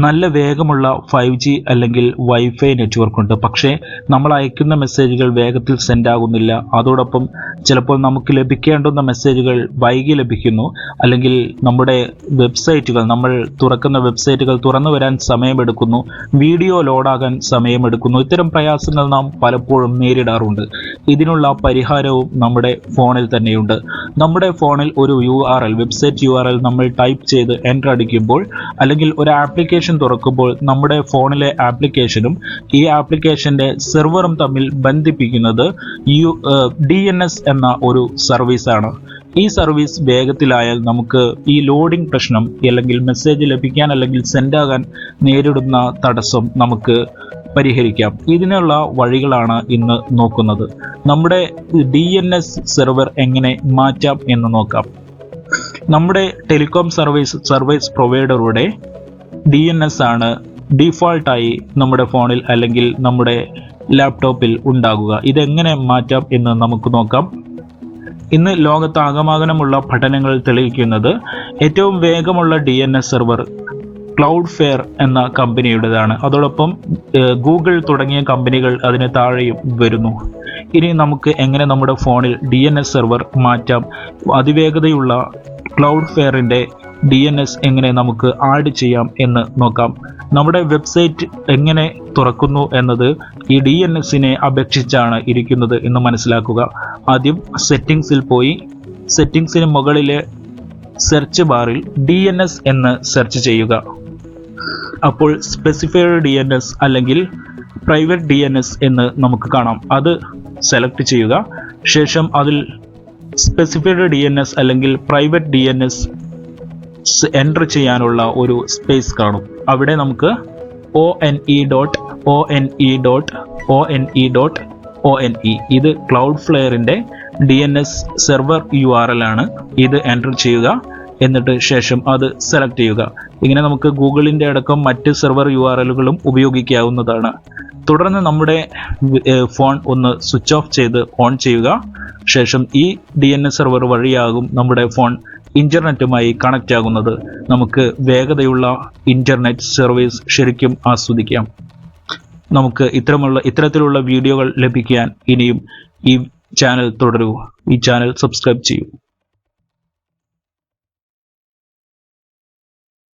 നല്ല വേഗമുള്ള 5G അല്ലെങ്കിൽ wifi network ഉണ്ട്. പക്ഷേ നമ്മൾ അയക്കുന്ന മെസ്സേജുകൾ വേഗത്തിൽ സെൻഡ് ആകുന്നില്ല. അതോടൊപ്പം ചിലപ്പോൾ നമുക്ക് ലഭിക്കേണ്ടുന്ന മെസ്സേജുകൾ വൈകി ലഭിക്കുന്നു. അല്ലെങ്കിൽ നമ്മുടെ വെബ്സൈറ്റുകൾ, നമ്മൾ തുറക്കുന്ന വെബ്സൈറ്റുകൾ തുറന്നു വരാൻ സമയമെടുക്കുന്നു, വീഡിയോ ലോഡാകാൻ സമയമെടുക്കുന്നു. ഇത്തരം പ്രയാസങ്ങൾ നാം പലപ്പോഴും നേരിടാറുണ്ട്. ഇതിനുള്ള പരിഹാരവും നമ്മുടെ ഫോണിൽ തന്നെയുണ്ട്. നമ്മുടെ ഫോണിൽ ഒരു വെബ്സൈറ്റ് URL നമ്മൾ ടൈപ്പ് ചെയ്ത് എൻ്റർ അടിക്കുമ്പോൾ, അല്ലെങ്കിൽ ഒരു ആപ്ലിക്കേഷൻ തുറക്കുമ്പോൾ നമ്മുടെ ഫോണിലെ ആപ്ലിക്കേഷനും ഈ ആപ്ലിക്കേഷന്റെ സെർവറും തമ്മിൽ ബന്ധിപ്പിക്കുന്നത് DNS എന്ന ഒരു സർവീസാണ്. ഈ സർവീസ് വേഗത്തിലായാൽ നമുക്ക് ഈ ലോഡിംഗ് പ്രശ്നം, അല്ലെങ്കിൽ മെസ്സേജ് ലഭിക്കാൻ അല്ലെങ്കിൽ സെൻഡ് ആകാൻ നേരിടുന്ന തടസ്സം നമുക്ക് പരിഹരിക്കാം. ഇതിനുള്ള വഴികളാണ് ഇന്ന് നോക്കുന്നത്. നമ്മുടെ DNS സെർവർ എങ്ങനെ മാറ്റാം എന്ന് നോക്കാം. നമ്മുടെ ടെലികോം സർവീസ് പ്രൊവൈഡറുടെ DNS ആണ് ഡീഫോൾട്ടായി നമ്മുടെ ഫോണിൽ അല്ലെങ്കിൽ നമ്മുടെ ലാപ്ടോപ്പിൽ ഉണ്ടാകുക. ഇതെങ്ങനെ മാറ്റാം എന്ന് നമുക്ക് നോക്കാം. ഇന്ന് ലോകത്താകമാനമുള്ള പഠനങ്ങൾ തെളിയിക്കുന്നത് ഏറ്റവും വേഗമുള്ള DNS സെർവർ ക്ലൗഡ്ഫെയർ എന്ന കമ്പനിയുടേതാണ്. അതോടൊപ്പം ഗൂഗിൾ തുടങ്ങിയ കമ്പനികൾ അതിന് താഴെയും വരുന്നു. ഇനി നമുക്ക് എങ്ങനെ നമ്മുടെ ഫോണിൽ DNS സെർവർ മാറ്റാം, അതിവേഗതയുള്ള ക്ലൗഡ്ഫെയറിൻ്റെ DNS എങ്ങനെ നമുക്ക് ആഡ് ചെയ്യാം എന്ന് നോക്കാം. നമ്മുടെ വെബ്സൈറ്റ് എങ്ങനെ തുറക്കുന്നു എന്നത് ഈ DNSനെ അപേക്ഷിച്ചാണ് ഇരിക്കുന്നത് എന്ന് മനസ്സിലാക്കുക. ആദ്യം സെറ്റിംഗ്സിൽ പോയി സെറ്റിംഗ്സിന് മുകളിലെ സെർച്ച് ബാറിൽ DNS എന്ന് സെർച്ച് ചെയ്യുക. അപ്പോൾ സ്പെസിഫൈഡ് DNS അല്ലെങ്കിൽ പ്രൈവറ്റ് DNS എന്ന് നമുക്ക് കാണാം. അത് സെലക്ട് ചെയ്യുക. ശേഷം അതിൽ സ്പെസിഫൈഡ് DNS അല്ലെങ്കിൽ പ്രൈവറ്റ് DNS എൻ്റർ ചെയ്യാനുള്ള ഒരു സ്പേസ് കാണും. അവിടെ നമുക്ക് one.one.one.one ഇത് ക്ലൗഡ്ഫ്ലെയറിൻ്റെ DNS സെർവർ URL ആണ്. ഇത് എൻ്റർ ചെയ്യുക. എന്നിട്ട് ശേഷം അത് സെലക്ട് ചെയ്യുക. ഇങ്ങനെ നമുക്ക് ഗൂഗിളിൻ്റെ അടക്കം മറ്റ് സെർവർ URLകളും ഉപയോഗിക്കാവുന്നതാണ്. തുടർന്ന് നമ്മുടെ ഫോൺ ഒന്ന് സ്വിച്ച് ഓഫ് ചെയ്ത് ഓൺ ചെയ്യുക. ശേഷം ഈ DNS സെർവർ വഴിയാകും നമ്മുടെ ഫോൺ ഇൻ്റർനെറ്റുമായി കണക്റ്റ് ആകുന്നത്. നമുക്ക് വേഗതയുള്ള ഇൻ്റർനെറ്റ് സർവീസ് ശരിക്കും ആസ്വദിക്കാം. നമുക്ക് ഇത്തരത്തിലുള്ള വീഡിയോകൾ ലഭിക്കാൻ ഇനിയും ഈ ചാനൽ തുടരൂ. ഈ ചാനൽ സബ്സ്ക്രൈബ് ചെയ്യൂ.